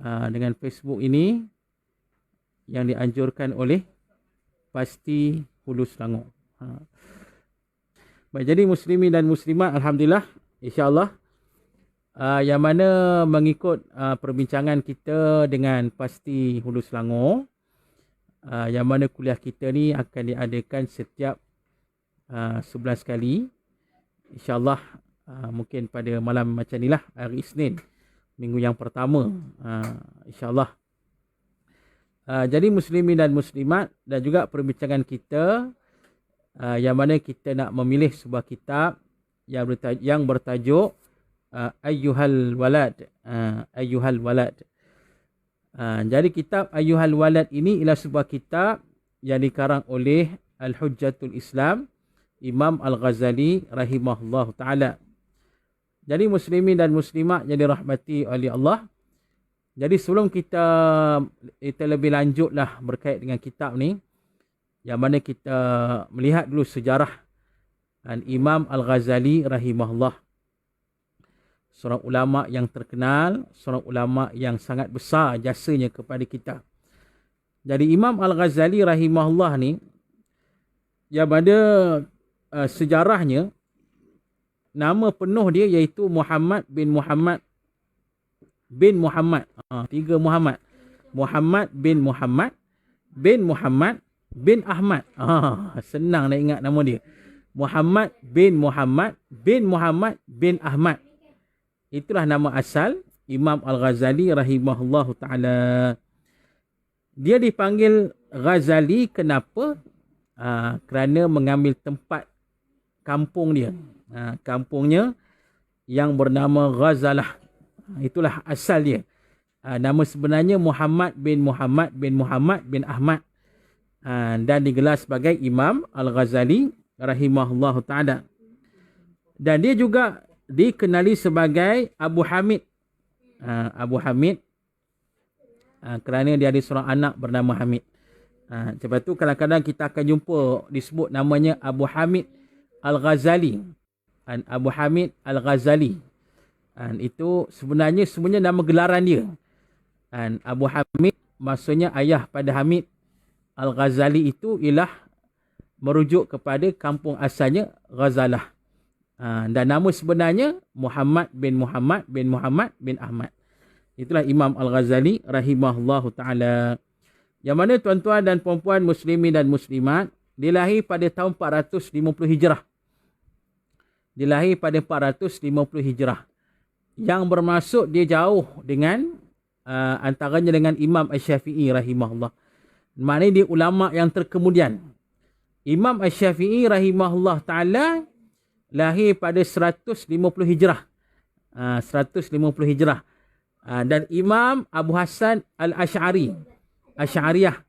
dengan Facebook ini yang dianjurkan oleh Pasti Hulu Selangor. Baik, jadi muslimin dan muslimat, alhamdulillah, insya-Allah yang mana mengikut perbincangan kita dengan Pasti Hulu Selangor, yang mana kuliah kita ni akan diadakan setiap sebulan sekali, insya-Allah. Mungkin pada malam macam ni lah, hari Isnin, minggu yang pertama, insya-Allah. Jadi muslimin dan muslimat, dan juga perbincangan kita yang mana kita nak memilih sebuah kitab yang bertajuk Ayyuhal Walad. Ayyuhal Walad. Jadi kitab Ayyuhal Walad ini ialah sebuah kitab yang dikarang oleh Al-Hujjatul Islam Imam Al-Ghazali rahimahullah ta'ala. Jadi muslimin dan muslimat yang dirahmati oleh Allah, jadi sebelum kita lebih lanjutlah berkait dengan kitab ni, yang mana kita melihat dulu sejarah Imam Al-Ghazali rahimahullah. Seorang ulama yang terkenal, seorang ulama yang sangat besar jasanya kepada kita. Jadi Imam Al-Ghazali rahimahullah ni, yang mana sejarahnya, nama penuh dia iaitu Muhammad bin Muhammad bin Muhammad. Tiga Muhammad. Muhammad bin Muhammad bin Muhammad bin Ahmad. Senang nak ingat nama dia. Muhammad bin Muhammad bin Muhammad bin Ahmad. Itulah nama asal Imam Al-Ghazali rahimahullahu ta'ala. Dia dipanggil Ghazali kenapa? Kerana mengambil tempat kampung dia. Kampungnya yang bernama Ghazalah. Itulah asal dia. Nama sebenarnya Muhammad bin Muhammad bin Muhammad bin Ahmad. Dan digelar sebagai Imam Al-Ghazali rahimahullahu ta'ala. Dan dia juga dikenali sebagai Abu Hamid. Abu Hamid. Kerana dia ada seorang anak bernama Hamid. Sebab tu kadang-kadang kita akan jumpa disebut namanya Abu Hamid Al-Ghazali. Abu Hamid Al-Ghazali. Itu sebenarnya semuanya nama gelaran dia. Abu Hamid maksudnya ayah pada Hamid. Al-Ghazali itu ialah merujuk kepada kampung asalnya Ghazalah. Dan nama sebenarnya Muhammad bin Muhammad bin Muhammad bin Ahmad. Itulah Imam Al-Ghazali rahimahullahu ta'ala. Yang mana tuan-tuan dan puan-puan muslimin dan muslimat, dilahir pada tahun 450 Hijrah. Dilahir pada 450 Hijrah. Yang bermaksud dia jauh dengan antaranya dengan Imam Asy-Syafi'i rahimahullah. Maknanya dia ulama yang terkemudian. Imam Asy-Syafi'i rahimahullah ta'ala lahir pada 150 Hijrah. 150 Hijrah. Dan Imam Abu Hasan Al-Asy'ari, Asy'ariyah,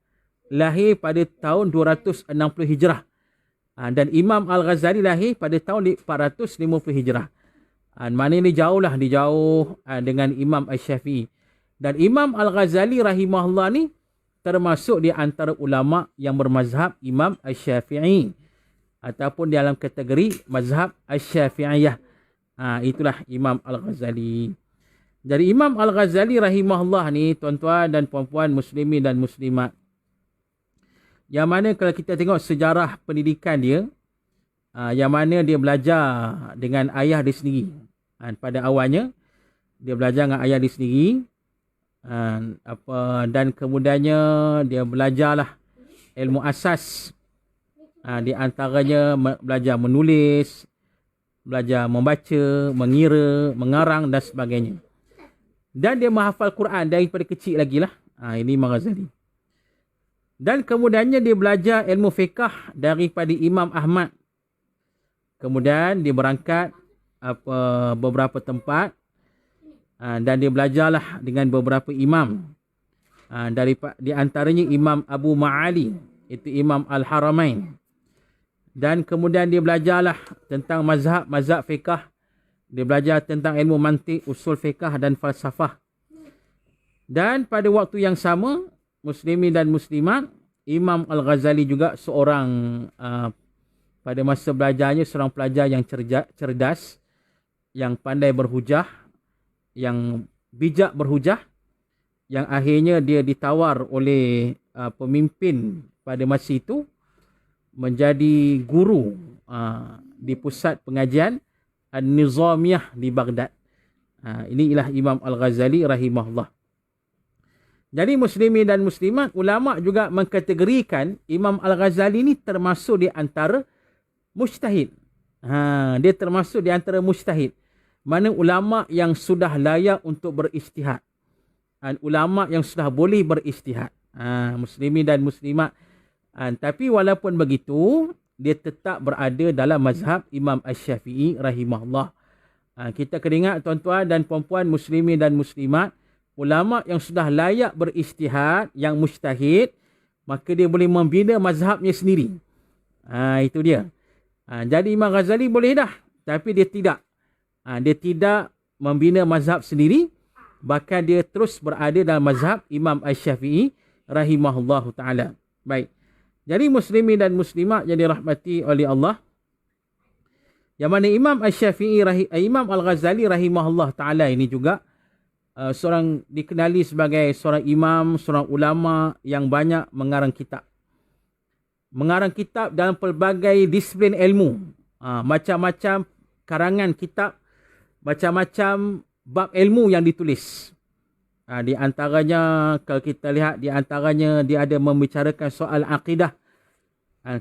lahir pada tahun 260 Hijrah. Dan Imam Al-Ghazali lahir pada tahun 450 Hijrah. Maknanya dia jauh dengan Imam Asy-Syafi'i. Dan Imam Al-Ghazali rahimahullah ni termasuk di antara ulama yang bermazhab Imam Asy-Syafi'i ataupun dalam kategori mazhab Asy-Syafi'iyah. Itulah Imam Al-Ghazali. Jadi Imam Al-Ghazali rahimahullah ni, tuan-tuan dan puan-puan muslimin dan muslimat, yang mana kalau kita tengok sejarah pendidikan dia, yang mana dia belajar dengan ayah dia sendiri. Pada awalnya dia belajar dengan ayah dia sendiri, dan kemudiannya dia belajarlah ilmu asas. Di antaranya belajar menulis, belajar membaca, mengira, mengarang dan sebagainya. Dan dia menghafal Quran daripada kecil lagi lah. Ini Imam Ghazali. Dan kemudiannya dia belajar ilmu fiqh daripada Imam Ahmad. Kemudian dia berangkat beberapa tempat, dan dia belajarlah dengan beberapa imam. Di antaranya Imam Abu Ma'ali, itu Imam Al-Haramain. Dan kemudian dia belajarlah tentang mazhab fiqh. Dia belajar tentang ilmu mantik, usul fiqh dan falsafah. Dan pada waktu yang sama, muslimin dan muslimat, Imam Al-Ghazali juga seorang, pada masa belajarnya, seorang pelajar yang cerdas, yang pandai berhujah, yang bijak berhujah, yang akhirnya dia ditawar oleh pemimpin pada masa itu menjadi guru di pusat pengajian An-Nizamiyah di Baghdad. Inilah Imam Al-Ghazali rahimahullah. Jadi muslimin dan muslimat, ulama juga mengkategorikan Imam Al-Ghazali ini termasuk di antara mujtahid. Dia termasuk di antara mujtahid. Mana ulama yang sudah layak untuk beristihad. Ulama yang sudah boleh beristihad. Muslimin dan muslimat. Tapi walaupun begitu, dia tetap berada dalam mazhab Imam Asy-Syafi'i rahimahullah. Kita kena ingat tuan-tuan dan puan-puan muslimin dan muslimat, ulama yang sudah layak beristihad, yang mujtahid, maka dia boleh membina mazhabnya sendiri. Itu dia. Jadi Imam Ghazali boleh dah, tapi dia tidak. Dia tidak membina mazhab sendiri, bahkan dia terus berada dalam mazhab Imam Asy-Syafi'i rahimahullahu ta'ala. Baik. Jadi muslimin dan muslimat yang dirahmati oleh Allah, yang mana Imam Asy-Syafi'i, Imam Al-Ghazali rahimahullah ta'ala ini juga seorang dikenali sebagai seorang imam, seorang ulama yang banyak mengarang kitab. Mengarang kitab dalam pelbagai disiplin ilmu. Macam-macam karangan kitab, macam-macam bab ilmu yang ditulis. Di antaranya, kalau kita lihat, di antaranya dia ada membicarakan soal akidah.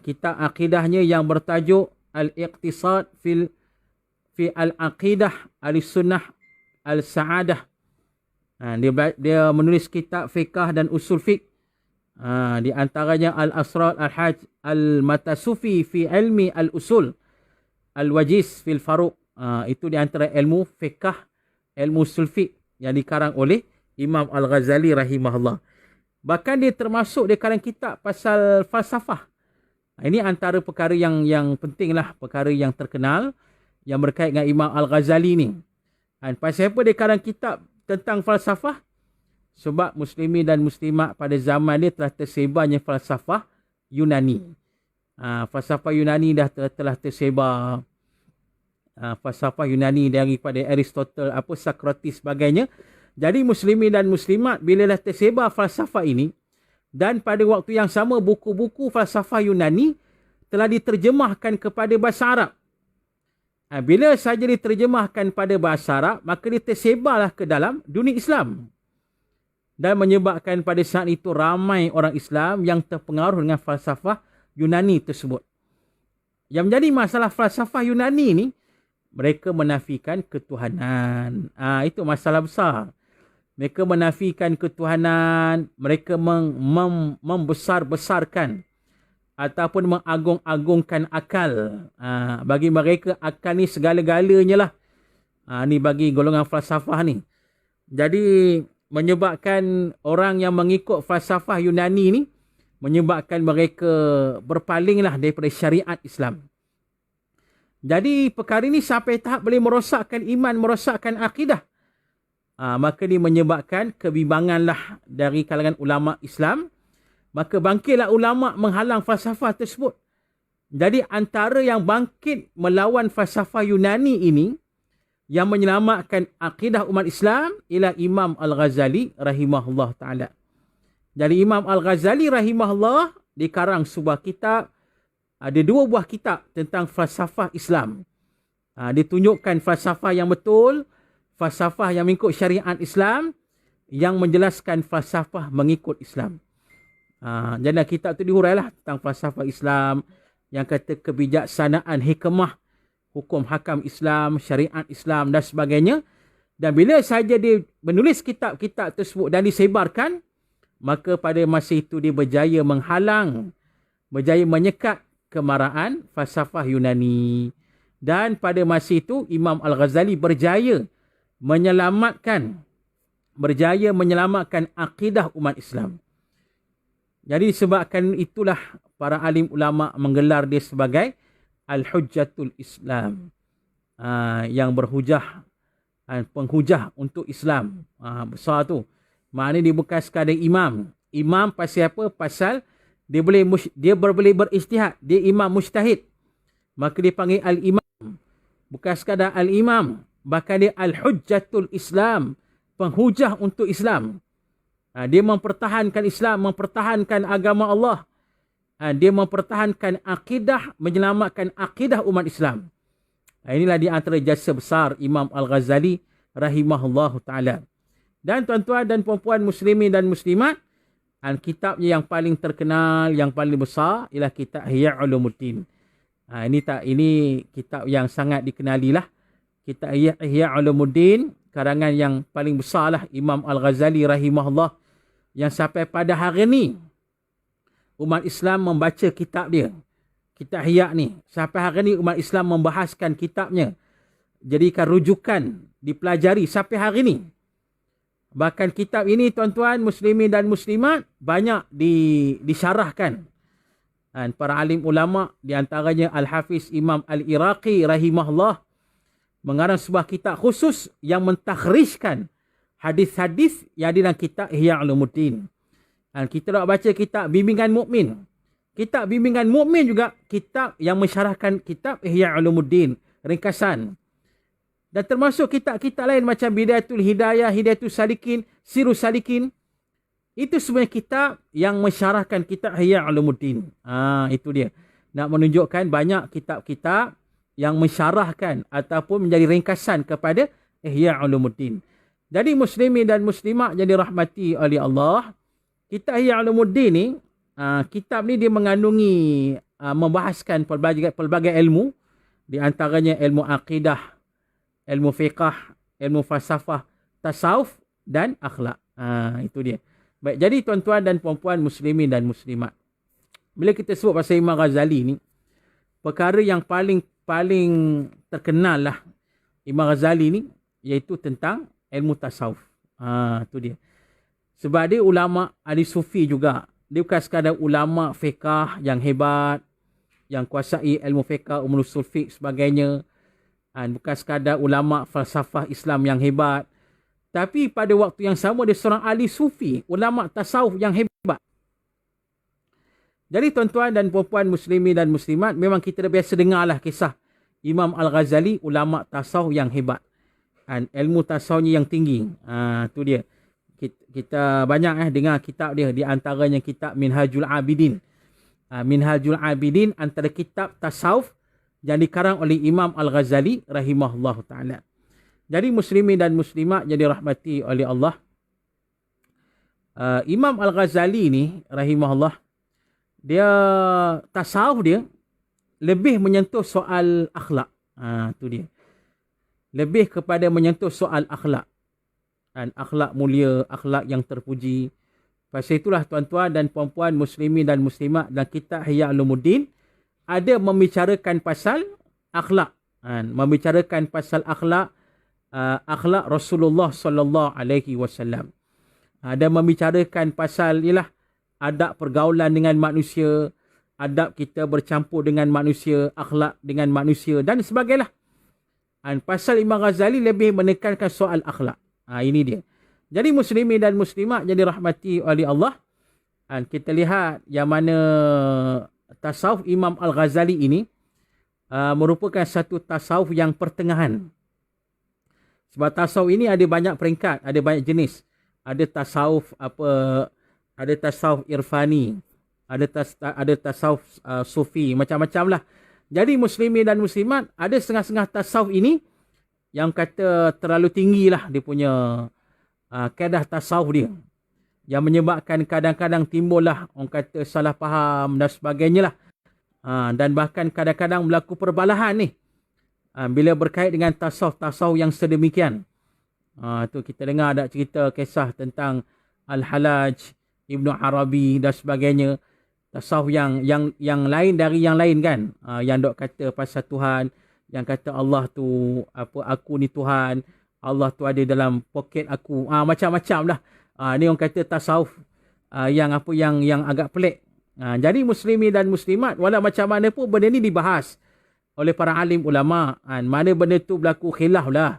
Kitab akidahnya yang bertajuk Al-Iqtisad fi Al-Aqidah Al-Sunnah Al-Sa'adah. Dia menulis kitab fiqh dan usul fiqh. Di antaranya Al-Asrar Al-Hajj Al-Matasufi fi Ilmi Al-Usul Al-Wajiz fil Faruq. Itu di antara ilmu fiqh, ilmu usul fiqh yang dikarang oleh Imam Al-Ghazali rahimahullah. Bahkan dia termasuk dia karang kitab pasal falsafah. Ini antara perkara yang penting lah, perkara yang terkenal yang berkait dengan Imam Al-Ghazali ni. Pasal apa dia karang kitab tentang falsafah? Sebab muslimin dan muslimat pada zaman dia telah tersebarnya falsafah Yunani. Falsafah Yunani telah tersebar. Falsafah Yunani daripada Aristotle, Sokrates sebagainya. Jadi muslimin dan muslimat bila dah tersebar falsafah ini, dan pada waktu yang sama buku-buku falsafah Yunani telah diterjemahkan kepada bahasa Arab. Bila saja diterjemahkan pada bahasa Arab, maka dia tersebarlah ke dalam dunia Islam. Dan menyebabkan pada saat itu ramai orang Islam yang terpengaruh dengan falsafah Yunani tersebut. Yang menjadi masalah falsafah Yunani ini, mereka menafikan ketuhanan. Itu masalah besar. Mereka menafikan ketuhanan, mereka membesar-besarkan ataupun mengagung-agungkan akal. Bagi mereka akal ni segala-galanya lah. Ni bagi golongan falsafah ni. Jadi menyebabkan orang yang mengikut falsafah Yunani ni, menyebabkan mereka berpalinglah daripada syariat Islam. Jadi perkara ini sampai tahap boleh merosakkan iman, merosakkan akidah. Maka dia menyebabkan kebimbanganlah dari kalangan ulama Islam. Maka bangkitlah ulama menghalang falsafah tersebut. Jadi antara yang bangkit melawan falsafah Yunani ini, yang menyelamatkan akidah umat Islam, ialah Imam Al-Ghazali rahimahullah ta'ala. Jadi Imam Al-Ghazali rahimahullah dikarang sebuah kitab. Ada 2 buah kitab tentang falsafah Islam. Ditunjukkan falsafah yang betul, falsafah yang mengikut syariat Islam, yang menjelaskan falsafah mengikut Islam. Jadi kitab tu dihurailah tentang falsafah Islam, yang kata kebijaksanaan, hikmah, hukum hakam Islam, syariat Islam dan sebagainya. Dan bila saja dia menulis kitab-kitab tersebut dan disebarkan, maka pada masa itu dia berjaya menghalang, berjaya menyekat kemarahan falsafah Yunani. Dan pada masa itu Imam Al-Ghazali berjaya menyelamatkan akidah umat Islam. Jadi disebabkan itulah para alim ulama menggelar dia sebagai Al-Hujjatul Islam, yang berhujah, penghujah untuk Islam. Besar tu. Maknanya dia bukan sekadar imam. Imam pasal apa? Pasal dia boleh berijtihad. Dia imam mujtahid. Maka dia panggil al-imam. Bukan sekadar al-imam. Bahkan dia al-hujjatul Islam. Penghujah untuk Islam. Dia mempertahankan Islam, mempertahankan agama Allah. Dia mempertahankan akidah, menyelamatkan akidah umat Islam. Inilah di antara jasa besar Imam Al-Ghazali rahimahullahu ta'ala. Dan tuan-tuan dan puan-puan muslimin dan muslimat, kitabnya yang paling terkenal, yang paling besar ialah kitab Ihya Ulumuddin. Ini kitab yang sangat dikenali lah. Kitab Ihya Ulumuddin, karangan yang paling besar lah Imam Al-Ghazali rahimahullah, yang sampai pada hari ni umat Islam membaca kitab dia. Kitab Ihya ni, sampai hari ni umat Islam membahaskan kitabnya, jadikan rujukan, dipelajari sampai hari ni. Bahkan kitab ini tuan-tuan muslimin dan muslimat banyak disyarahkan para alim ulama, di antaranya Al-Hafiz Imam Al-Iraqi rahimahullah mengarang sebuah kitab khusus yang mentakhrijkan hadis-hadis yang di dalam kitab Ihya Ulumuddin. Kita nak baca kitab bimbingan mukmin. Kitab bimbingan mukmin juga kitab yang mensyarahkan kitab Ihya Ulumuddin, ringkasan. Dan termasuk kitab-kitab lain macam Bidayatul Hidayah, Hidayatul Salikin, Sirus Salikin. Itu sebenarnya kitab yang mensyarahkan kitab Ihya Ulumuddin. Itu dia. Nak menunjukkan banyak kitab-kitab yang mensyarahkan ataupun menjadi ringkasan kepada Ihya Ulumuddin. Jadi muslimin dan muslimat yang dirahmati oleh Allah, kitab Ihya Ulumuddin ni, kitab ni dia mengandungi, membahaskan pelbagai ilmu, di antaranya ilmu akidah, ilmu fiqah, ilmu falsafah, tasawuf dan akhlak. Itu dia. Baik, jadi tuan-tuan dan puan-puan muslimin dan muslimat, bila kita sebut pasal Imam Ghazali ni, perkara yang paling terkenal lah Imam Ghazali ni, iaitu tentang ilmu tasawuf. Itu dia. Sebab dia ulama ahli sufi juga. Dia bukan sekadar ulama fiqah yang hebat, yang kuasai ilmu fiqah, usul fiqh sebagainya. Bukan sekadar ulama falsafah Islam yang hebat. Tapi pada waktu yang sama dia seorang ahli sufi, ulama tasawuf yang hebat. Jadi tuan-tuan dan puan-puan muslimin dan muslimat, memang kita dah biasa dengarlah kisah Imam Al-Ghazali, ulama tasawuf yang hebat. Ilmu tasawufnya yang tinggi. Tu dia. Kita banyak dengar kitab dia, di antaranya kitab Minhajul Abidin. Minhajul Abidin antara kitab tasawuf yang dikarang oleh Imam Al-Ghazali rahimahullah ta'ala. Jadi muslimin dan muslimat yang dirahmati oleh Allah, Imam Al-Ghazali ni rahimahullah, dia tasawuf dia lebih menyentuh soal akhlak. Tu dia. Lebih kepada menyentuh soal akhlak. Akhlak mulia, akhlak yang terpuji. Pasal itulah tuan-tuan dan puan-puan muslimin dan muslimat dan kitab Ihya Ulumuddin ada membicarakan pasal akhlak. Membicarakan pasal akhlak, akhlak Rasulullah sallallahu alaihi wasallam. Ada membicarakan pasal ialah adab pergaulan dengan manusia, adab kita bercampur dengan manusia, akhlak dengan manusia dan sebagainya. Pasal Imam Ghazali lebih menekankan soal akhlak. Ini dia. Jadi muslimin dan muslimat yang dirahmati oleh Allah, kita lihat yang mana tasawuf Imam Al-Ghazali ini merupakan satu tasawuf yang pertengahan. Sebab tasawuf ini ada banyak peringkat, ada banyak jenis. Ada tasawuf ada tasawuf irfani, ada tasawuf sufi, macam-macam lah. Jadi muslimin dan muslimat, ada setengah-setengah tasawuf ini yang kata terlalu tinggi lah dia punya kaedah tasawuf dia, yang menyebabkan kadang-kadang timbullah orang kata salah faham dan sebagainya lah. Dan bahkan kadang-kadang berlaku perbalahan ni bila berkait dengan tasawuf yang sedemikian. Tu kita dengar ada cerita kisah tentang Al-Halaj, Ibnu Arabi dan sebagainya. Tasawuf yang lain dari yang lain kan. Yang dok kata pasal Tuhan, yang kata Allah tu aku ni Tuhan, Allah tu ada dalam poket aku. Macam-macam lah. Ni orang kata tasawuf yang agak pelik. Jadi muslimin dan muslimat, walau macam mana pun benda ni dibahas oleh para alim ulama. Mana benda tu berlaku khilaf lah.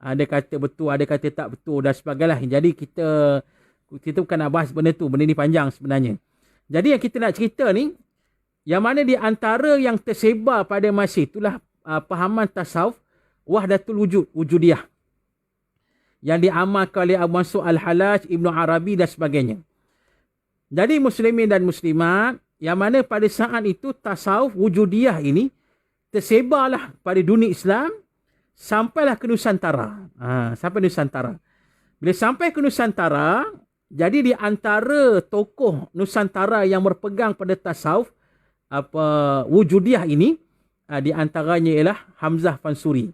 Ada kata betul, ada kata tak betul dan sebagainya. Jadi kita bukan nak bahas benda tu. Benda ni panjang sebenarnya. Jadi yang kita nak cerita ni, yang mana di antara yang tersebar pada masa itulah pahaman tasawuf wahdatul wujud, wujudiyah. yang diamalkan oleh Abu Mansur Al-Hallaj, Ibnu Arabi dan sebagainya. Jadi muslimin dan muslimat, yang mana pada saat itu tasawuf wujudiyah ini tersebarlah pada dunia Islam sampailah ke Nusantara. Sampai Nusantara. Bila sampai ke Nusantara, jadi di antara tokoh Nusantara yang berpegang pada tasawuf wujudiyah ini, di antaranya ialah Hamzah Fansuri.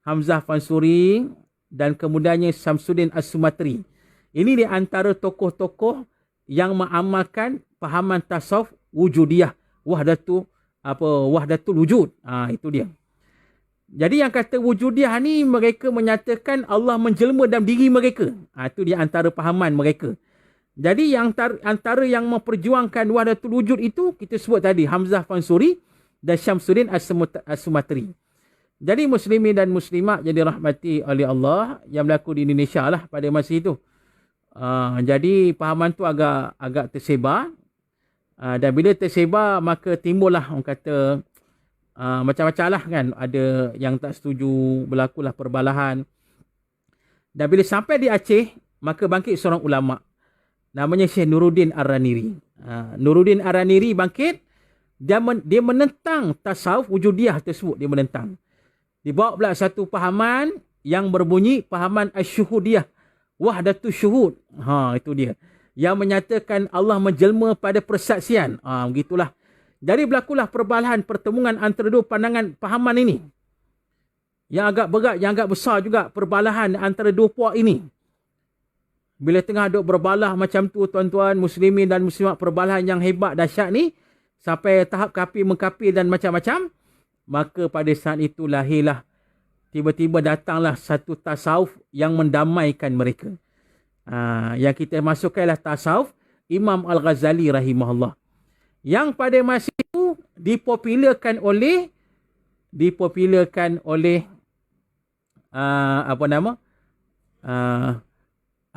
Hamzah Fansuri dan kemudiannya Samsuddin As-Sumatri. Ini di antara tokoh-tokoh yang mengamalkan fahaman tasawuf wujudiyah, wahdatul wujud. Itu dia. Jadi yang kata wujudiyah ni, mereka menyatakan Allah menjelma dalam diri mereka. Itu di antara fahaman mereka. Jadi yang antara yang memperjuangkan wahdatul wujud itu kita sebut tadi Hamzah Fansuri dan Syamsuddin As-Sumatri. Jadi muslimin dan muslimat jadi rahmati oleh Allah yang berlaku di Indonesia lah pada masa itu. Jadi fahaman tu agak tersebar. Dan bila tersebar maka timbullah orang kata macam-macam lah kan. Ada yang tak setuju, berlakulah perbalahan. Dan bila sampai di Aceh, maka bangkit seorang ulama. Namanya Syekh Nuruddin Ar-Raniri. Nuruddin Ar-Raniri bangkit. Dia menentang tasawuf wujudiyah tersebut. Dia menentang. Dibawa pula satu fahaman yang berbunyi fahaman Asy-Syuhudiyah. Wahdatul syuhud. Itu dia. Yang menyatakan Allah menjelma pada persaksian. Begitulah. Jadi berlakulah perbalahan pertemuan antara dua pandangan fahaman ini. Yang agak berat, yang agak besar juga perbalahan antara dua puak ini. Bila tengah duk berbalah macam tu tuan-tuan muslimin dan muslimat, perbalahan yang hebat dahsyat ni sampai tahap kafir mengkafir dan macam-macam, maka pada saat itu lahirlah, tiba-tiba datanglah satu tasawuf yang mendamaikan mereka. Yang kita masukkanlah tasawuf Imam Al-Ghazali rahimahullah. Yang pada masa itu dipopularkan oleh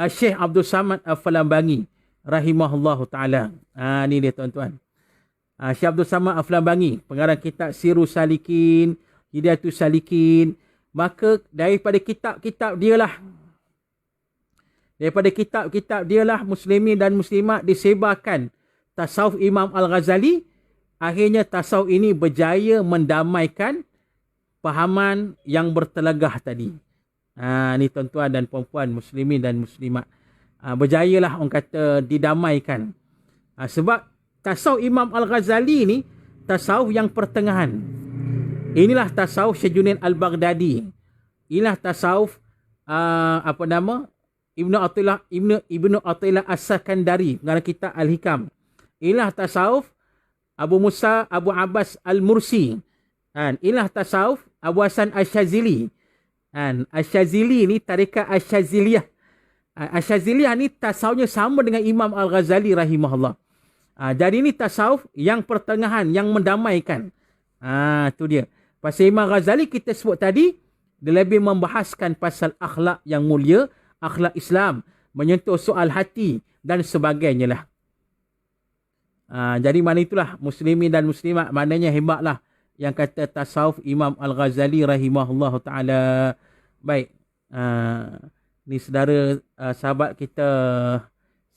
Syekh Abdul Samad Al-Falambangi rahimahullahu taala. Ni dia tuan-tuan. Syekh Abdul Samad Al-Falambangi, pengarang kitab Sirrus Salikin, Hidayatus Salikin. Maka daripada kitab-kitab dialah muslimin dan muslimat disebarkan tasawuf Imam Al-Ghazali. Akhirnya tasawuf ini berjaya mendamaikan fahaman yang bertelagah tadi. Ni tuan-tuan dan puan-puan muslimin dan muslimat. Berjayalah orang kata didamaikan. Sebab tasawuf Imam Al-Ghazali ni tasawuf yang pertengahan. Inilah tasawuf Syekh Junaid Al-Baghdadi. Inilah tasawuf Ibnu Athaillah As-Sakandari pengarang kitab Al-Hikam. Inilah tasawuf Abu Musa Abu Abbas Al-Mursi. Inilah tasawuf Abu Hasan Asy-Syazili. Asy-Syazili ni tarikat Asy-Syaziliyah. Asy-Syaziliyah ni tasawufnya sama dengan Imam Al-Ghazali rahimahullah. Jadi ni tasawuf yang pertengahan, yang mendamaikan. Tu dia. Pasal Imam Ghazali kita sebut tadi, dia lebih membahaskan pasal akhlak yang mulia, akhlak Islam, menyentuh soal hati dan sebagainya lah. Jadi mana itulah muslimin dan muslimat, maknanya hebatlah yang kata tasawuf Imam Al-Ghazali rahimahullah ta'ala. Baik. Ni saudara sahabat kita,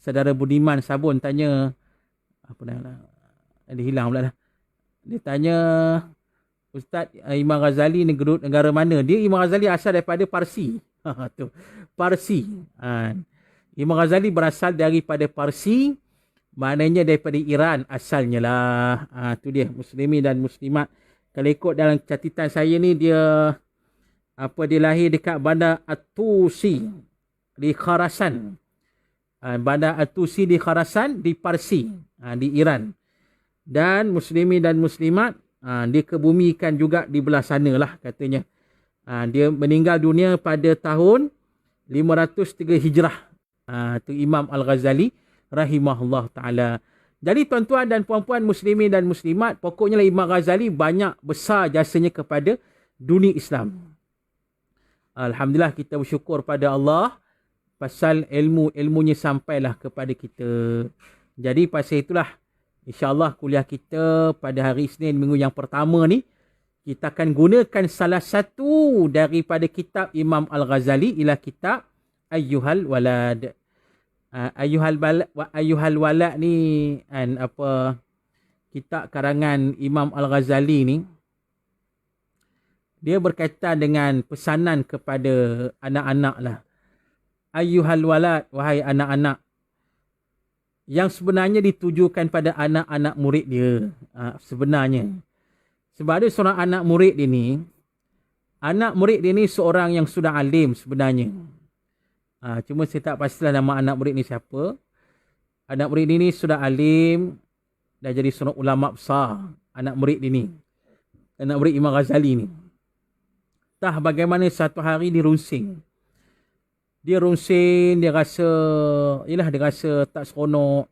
saudara Budiman Sabun tanya, apa dah, dia hilang pula dah. Dia tanya, Ustaz, Imam Ghazali negara mana? Dia Imam Ghazali asal daripada Parsi. Tu, Parsi. Imam Ghazali berasal daripada Parsi, maknanya daripada Iran asalnya lah. Tu dia, muslimin dan muslimat. Kalau ikut dalam catatan saya ni, dia lahir dekat Bandar At-Tusi di Kharasan. Bandar At-Tusi di Kharasan di Parsi, di Iran. Dan muslimin dan muslimat, dia kebumikan juga di belah sana lah katanya. Dia meninggal dunia pada tahun 503 Hijrah. Tu Imam Al-Ghazali rahimahullah ta'ala. Jadi tuan-tuan dan puan-puan muslimin dan muslimat, pokoknya Imam Ghazali banyak besar jasanya kepada dunia Islam. Alhamdulillah, kita bersyukur pada Allah pasal ilmunya sampailah kepada kita. Jadi pasal itulah InsyaAllah kuliah kita pada hari Isnin minggu yang pertama ni, kita akan gunakan salah satu daripada kitab Imam Al-Ghazali, ialah kitab ayyuhal walad. Ayyuhal walad ni kitab karangan Imam Al-Ghazali ni, dia berkaitan dengan pesanan kepada anak-anak lah. Ayyuhal walad, wahai anak-anak. Yang sebenarnya ditujukan pada anak-anak murid dia. Sebenarnya. Sebab ada seorang anak murid dia ni. Anak murid dia ni seorang yang sudah alim sebenarnya. Cuma saya tak pastilah nama anak murid ni siapa. Anak murid dia ni sudah alim. Dah jadi seorang ulama besar. Anak murid dia ni. Anak murid Imam Ghazali ni. Entah bagaimana satu hari dia runsing. Dia rasa, dia rasa tak seronok.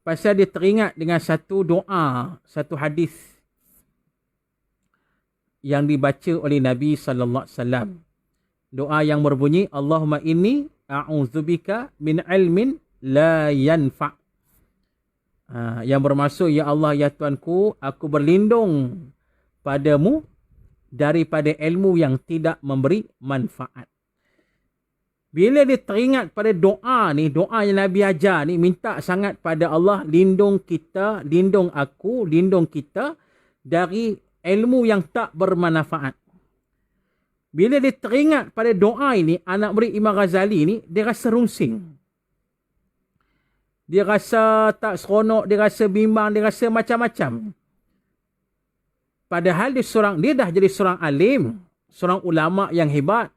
Pasal dia teringat dengan satu doa, satu hadis yang dibaca oleh Nabi SAW. Doa yang berbunyi, Allahumma inni a'udzubika min ilmin la yanfa'. Yang bermaksud, ya Allah, ya Tuanku, aku berlindung padamu daripada ilmu yang tidak memberi manfaat. Bila dia teringat pada doa ni, doa yang Nabi ajar ni, minta sangat pada Allah, lindung kita, lindung aku, lindung kita dari ilmu yang tak bermanfaat. Bila dia teringat pada doa ini, anak murid Imam Ghazali ni, dia rasa runsing. Dia rasa tak seronok, dia rasa bimbang, dia rasa macam-macam. Padahal dia dah jadi seorang alim, seorang ulama yang hebat.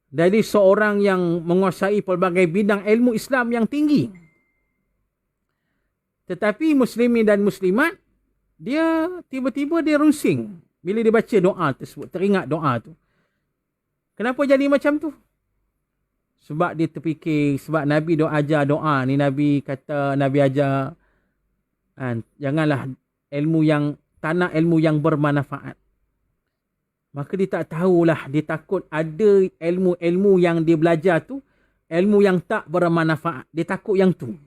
Dari seorang yang menguasai pelbagai bidang ilmu Islam yang tinggi. Tetapi muslimin dan muslimat, dia tiba-tiba dia runsing. Bila dia baca doa tersebut, teringat doa tu. Kenapa jadi macam tu? Sebab dia terfikir, sebab Nabi ajar doa ni, Nabi kata, Nabi ajar, janganlah tanah ilmu yang bermanfaat. Maka dia tak tahulah, dia takut ada ilmu-ilmu yang dia belajar tu, ilmu yang tak bermanfaat. Dia takut yang tu.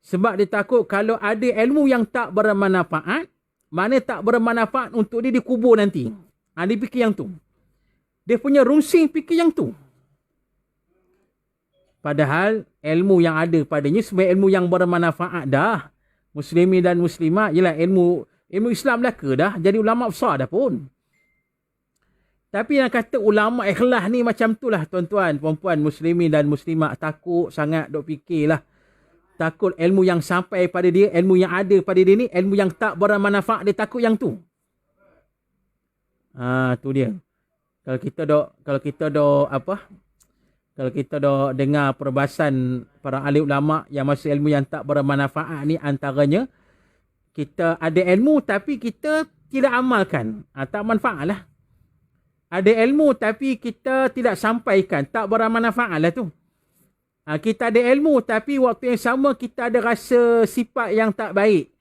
Sebab dia takut kalau ada ilmu yang tak bermanfaat, mana tak bermanfaat untuk dia dikubur nanti. Dia fikir yang tu. Dia punya runsing fikir yang tu. Padahal ilmu yang ada padanya sebagai ilmu yang bermanfaat dah. Muslimin dan muslimat, ialah ilmu Islam dah ke dah, jadi ulama besar dah pun. Tapi yang kata ulama ikhlas ni macam tu lah tuan-tuan, puan-puan, muslimin dan muslimat, takut sangat duk fikirlah. Takut ilmu yang sampai pada dia, ilmu yang ada pada dia ni, ilmu yang tak bermanfaat, dia takut yang tu. Tu dia. Kalau kita dengar perbahasan para ahli ulama yang masuk ilmu yang tak bermanfaat ni, antaranya kita ada ilmu tapi kita tidak amalkan. Tak manfaat lah. Ada ilmu tapi kita tidak sampaikan, tak bermanfaat lah tu. Kita ada ilmu tapi waktu yang sama kita ada rasa sifat yang tak baik.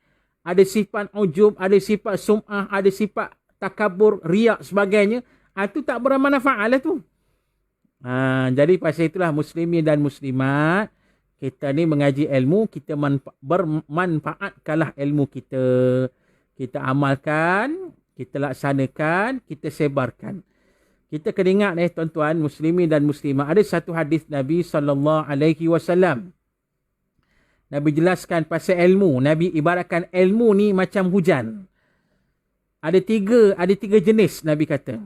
Ada sifat ujub, ada sifat sum'ah, ada sifat takabur, riak sebagainya. Itu tak bermanfaat lah tu. Jadi pasal itulah muslimin dan muslimat, kita ni mengaji ilmu, kita bermanfaatkanlah ilmu kita. Kita amalkan, kita laksanakan, kita sebarkan. Kita kena ingat tuan-tuan, muslimin dan muslimat, ada satu hadis Nabi SAW. Nabi jelaskan pasal ilmu. Nabi ibaratkan ilmu ni macam hujan. Ada tiga jenis Nabi kata.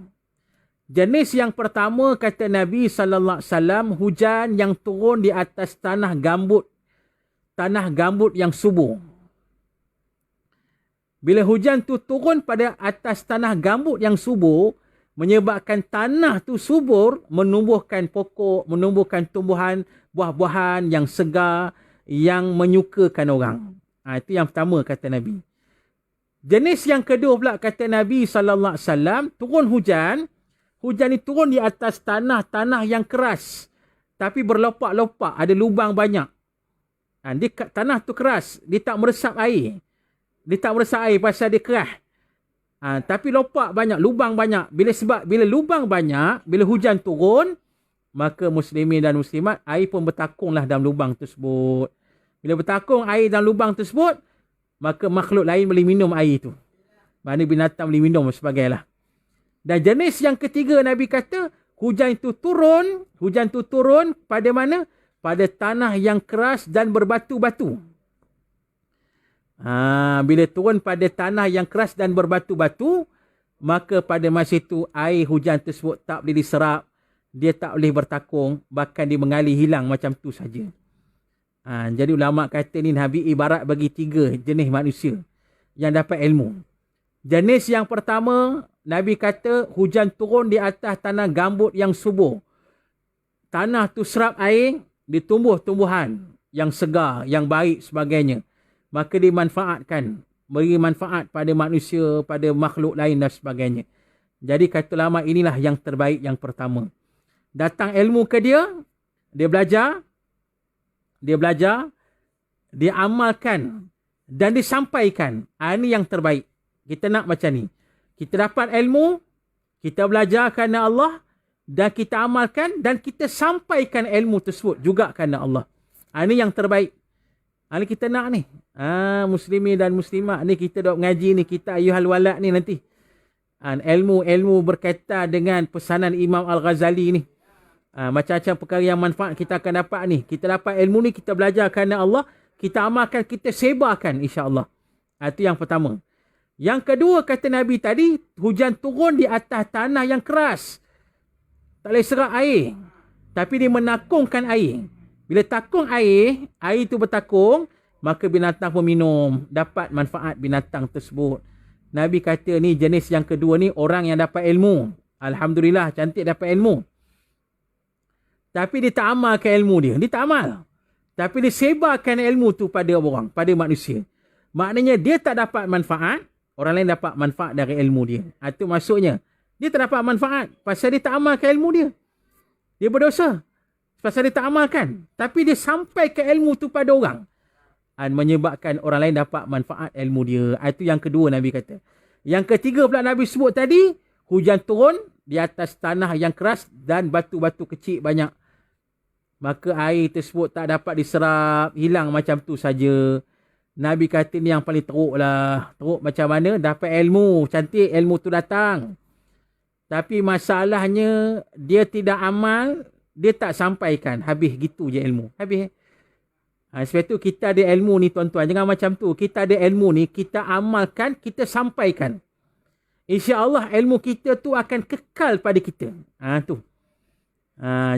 Jenis yang pertama kata Nabi SAW, hujan yang turun di atas tanah gambut yang subur. Bila hujan tu turun pada atas tanah gambut yang subur, menyebabkan tanah tu subur, menumbuhkan pokok, menumbuhkan tumbuhan, buah-buahan yang segar, yang menyukakan orang. Itu yang pertama kata Nabi. Jenis yang kedua pula kata Nabi SAW, turun hujan. Hujan ni turun di atas tanah yang keras. Tapi berlopak-lopak, ada lubang banyak. Tanah tu keras, dia tak meresap air. Dia tak meresap air pasal dia keras. Tapi lopak banyak, lubang banyak. Bila lubang banyak, bila hujan turun, maka muslimin dan muslimat, air pun bertakunglah dalam lubang tersebut. Bila bertakung air dalam lubang tersebut, maka makhluk lain boleh minum air itu. Mana binatang boleh minum sebagainya. Dan jenis yang ketiga Nabi kata, hujan itu turun pada mana? Pada tanah yang keras dan berbatu-batu. Bila turun pada tanah yang keras dan berbatu-batu, maka pada masa itu air hujan tersebut tak boleh diserap, dia tak boleh bertakung, bahkan dia mengalir hilang macam tu saja. Jadi ulama kata ni Nabi ibarat bagi 3 jenis manusia yang dapat ilmu. Jenis yang pertama, Nabi kata hujan turun di atas tanah gambut yang subur. Tanah tu serap air, ditumbuh tumbuhan yang segar, yang baik sebagainya. Maka dimanfaatkan, beri manfaat pada manusia, pada makhluk lain dan sebagainya. Jadi kata ulama inilah yang terbaik yang pertama. Datang ilmu ke dia, dia belajar, dia amalkan dan disampaikan. Ini yang terbaik. Kita nak macam ni. Kita dapat ilmu, kita belajar kerana Allah dan kita amalkan dan kita sampaikan ilmu tersebut juga kerana Allah. Ini yang terbaik. Ini kita nak ni. Muslimin dan muslimat ni kita dok ngaji ni, kita ayuhal walad ni nanti. Ilmu berkaitan dengan pesanan Imam Al-Ghazali ni. Macam-macam perkara yang manfaat kita akan dapat ni. Kita dapat ilmu ni, kita belajar kerana Allah, kita amalkan, kita sebarkan insya-Allah. Itu yang pertama. Yang kedua kata Nabi tadi, hujan turun di atas tanah yang keras. Tak boleh serap air. Tapi dia menakungkan air. Bila takung air itu bertakung, maka binatang pun minum. Dapat manfaat binatang tersebut. Nabi kata ni jenis yang kedua ni orang yang dapat ilmu. Alhamdulillah, cantik dapat ilmu. Tapi dia tak amalkan ilmu dia. Dia tak amal. Tapi dia sebarkan ilmu tu pada orang, pada manusia. Maknanya dia tak dapat manfaat, orang lain dapat manfaat dari ilmu dia. Itu maksudnya. Dia tak dapat manfaat pasal dia tak amalkan ilmu dia. Dia berdosa pasal dia tak amalkan. Tapi dia sampaikan ilmu tu pada orang. Dan menyebabkan orang lain dapat manfaat ilmu dia. Itu yang kedua Nabi kata. Yang ketiga pula Nabi sebut tadi, hujan turun di atas tanah yang keras dan batu-batu kecil banyak. Maka air tersebut tak dapat diserap, hilang macam tu saja. Nabi kata ni yang paling teruk lah. Teruk macam mana? Dapat ilmu, cantik ilmu tu datang. Tapi masalahnya dia tidak amal, dia tak sampaikan. Habis gitu je ilmu. Habis. Sebab tu kita ada ilmu ni tuan-tuan. Jangan macam tu. Kita ada ilmu ni, kita amalkan, kita sampaikan. InsyaAllah ilmu kita tu akan kekal pada kita. Tu.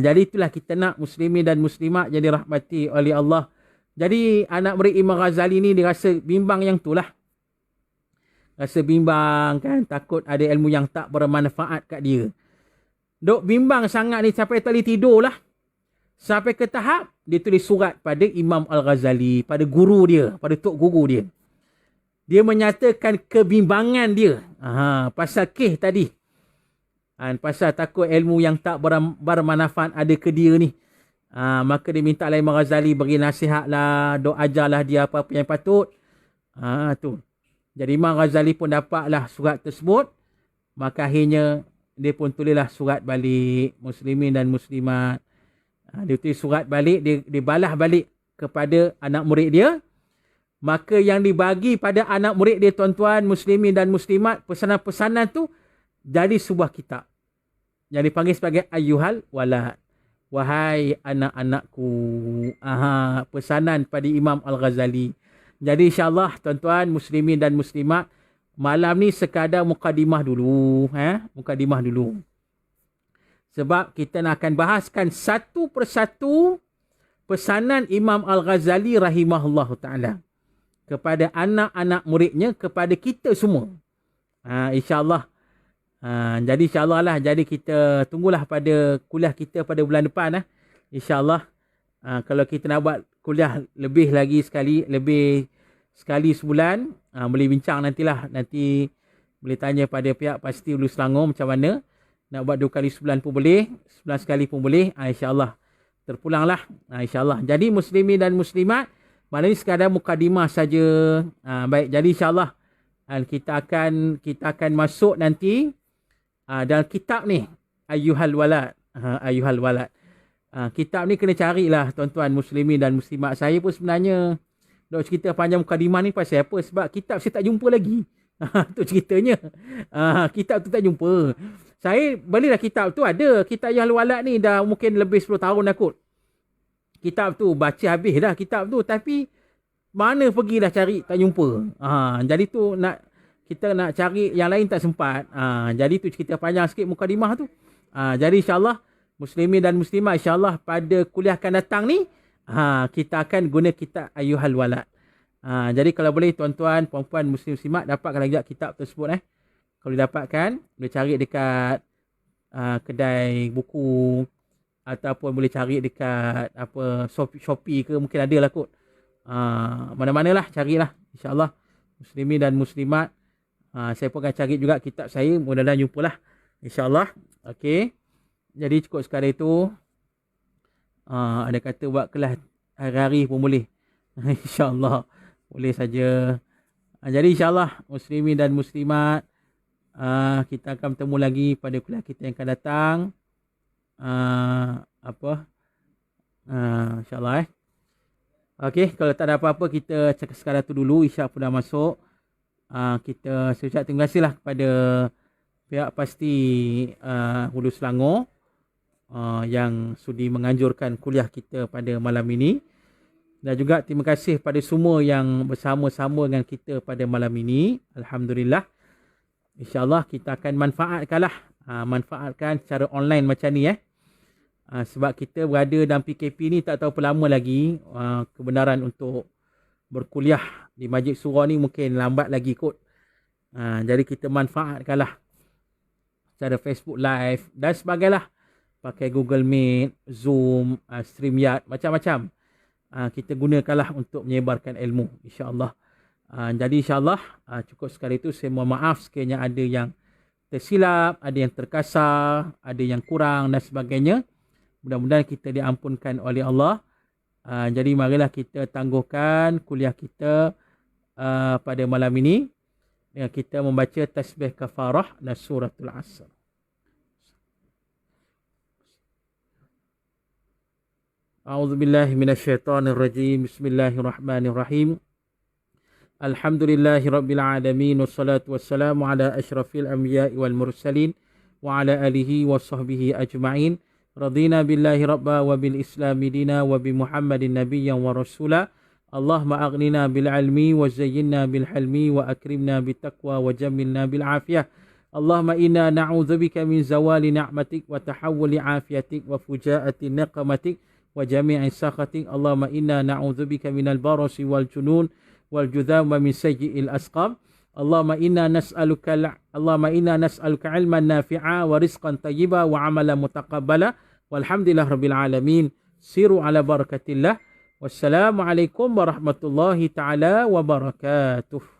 Jadi itulah kita nak muslimin dan muslimat jadi rahmati oleh Allah. Jadi anak murid Imam Ghazali ni dia rasa bimbang yang tu lah. Rasa bimbang kan. Takut ada ilmu yang tak bermanfaat kat dia. Dok bimbang sangat ni sampai tak boleh tidur lah. Sampai ke tahap dia tulis surat pada Imam Al-Ghazali. Pada guru dia. Pada tok guru dia. Dia menyatakan kebimbangan dia. Pasal kes tadi. Pasal takut ilmu yang tak bermanfaat ada ke dia ni. Maka dia minta Imam Ghazali bagi nasihat lah. Dok ajarlah dia apa-apa yang patut. Tu. Jadi Imam Ghazali pun dapatlah surat tersebut. Maka akhirnya dia pun tulislah surat balik. Muslimin dan muslimat. Dia tulis surat balik. Dia balas balik kepada anak murid dia. Maka yang dibagi pada anak murid dia tuan-tuan, muslimin dan muslimat, pesanan-pesanan tu jadi sebuah kitab. Yang dipanggil sebagai Ayyuhal Walad. Wahai anak-anakku. Pesanan pada Imam Al-Ghazali. Jadi insyaAllah tuan-tuan, muslimin dan muslimat, malam ni sekadar mukadimah dulu. Mukadimah dulu. Sebab kita nak akan bahaskan satu persatu pesanan Imam Al-Ghazali rahimahullah ta'ala. Kepada anak-anak muridnya, kepada kita semua. InsyaAllah. Jadi insyaAllah lah. Jadi kita tunggulah pada kuliah kita pada bulan depan. InsyaAllah. Kalau kita nak buat kuliah lebih lagi sekali. Lebih sekali sebulan. Boleh bincang nantilah. Nanti boleh tanya pada pihak Pasti Hulu Selangor macam mana. Nak buat 2 kali sebulan pun boleh. Sebulan sekali pun boleh. InsyaAllah. Terpulanglah. InsyaAllah. Jadi muslimin dan muslimat. Malam ni sekadar mukadimah saja. Baik, jadi insyaAllah kita akan masuk nanti dalam kitab ni Ayyuhal Walad. Ayyuhal Walad. Kitab ni kena carilah tuan-tuan muslimin dan muslimat. Saya pun sebenarnya dok cerita panjang mukadimah ni pasal apa? Sebab kitab saya tak jumpa lagi. Tu ceritanya. Kitab tu tak jumpa. Saya belilah kitab tu, ada kitab Ayyuhal Walad ni dah mungkin lebih 10 tahun dah kot. Kitab tu baca habis dah kitab tu, tapi mana pergi dah cari tak jumpa. Jadi tu kita nak cari yang lain tak sempat. Jadi tu cerita panjang sikit mukadimah tu. Jadi insyaAllah muslimin dan muslimat, insyaAllah pada kuliah akan datang ni kita akan guna kitab Ayyuhal Walad. Jadi kalau boleh tuan-tuan, puan-puan, muslim-muslimat dapatkan juga kitab tersebut. Kalau dapatkan, boleh cari dekat kedai buku ataupun boleh cari dekat Shopee ke, mungkin ada lah kot. Mana-manalah carilah, insyaAllah muslimin dan muslimat. Saya pun akan cari juga kitab saya, mudah-mudahan jumpalah, insyaAllah. Okey, jadi cukup sekadar itu. Ada kata buat kelas hari-hari pun boleh. InsyaAllah boleh saja. Jadi insyaAllah muslimin dan muslimat, kita akan bertemu lagi pada kuliah kita yang akan datang. InsyaAllah. Okey, kalau tak ada apa-apa, kita cakap sekadar tu dulu. Isyak pun dah masuk. Kita ucap terima kasihlah kepada pihak pasti Hulu Selangor yang sudi menganjurkan kuliah kita pada malam ini. Dan juga terima kasih pada semua yang bersama-sama dengan kita pada malam ini. Alhamdulillah. InsyaAllah kita akan manfaatkan secara online macam ni. Sebab kita berada dalam PKP ni tak tahu berapa lama lagi. Kebenaran untuk berkuliah di Masjid Surah ni mungkin lambat lagi kot. Jadi kita manfaatkanlah secara Facebook Live dan sebagainya. Pakai Google Meet, Zoom, StreamYard, macam-macam. Kita gunakanlah untuk menyebarkan ilmu, insyaAllah. Jadi insyaAllah cukup sekali itu. Saya mohon maaf sekiranya ada yang tersilap, ada yang terkasar, ada yang kurang dan sebagainya. Mudah-mudahan kita diampunkan oleh Allah. Jadi marilah kita tangguhkan kuliah kita pada malam ini dengan kita membaca tasbih kafarah dan suratul Asr. A'udzubillahi minasyaitonirrajim. Bismillahirrahmanirrahim. Alhamdulillahi rabbil alamin, wassalatu wassalamu ala asyrafil anbiya'i wal mursalin wa ala alihi wa sahbihi ajma'in. Radina billahi rabba wa bil islami dina wa bi Muhammadin nabiyyan wa rasula. Allahumma aghnina bil ilmi wa zayyinna bil hilmi wa akrimna bit taqwa wa jammilna bil afiyah. Allahumma inna na'udzubika min zawali ni'matik wa tahawuli afiyatik wa fujaati niqmatik wa jami'i sakhatik. Allahumma inna na'udzubika minal barasi wal junun wal judham wa min sayyi'il asqam. Allahumma inna nas'aluka ilman nafi'a wa rizqan tayyiba wa amalan mutaqabbala. Walhamdulillah rabbil alamin. Siru ala barakatillah. Wassalamualaikum warahmatullahi taala wabarakatuh.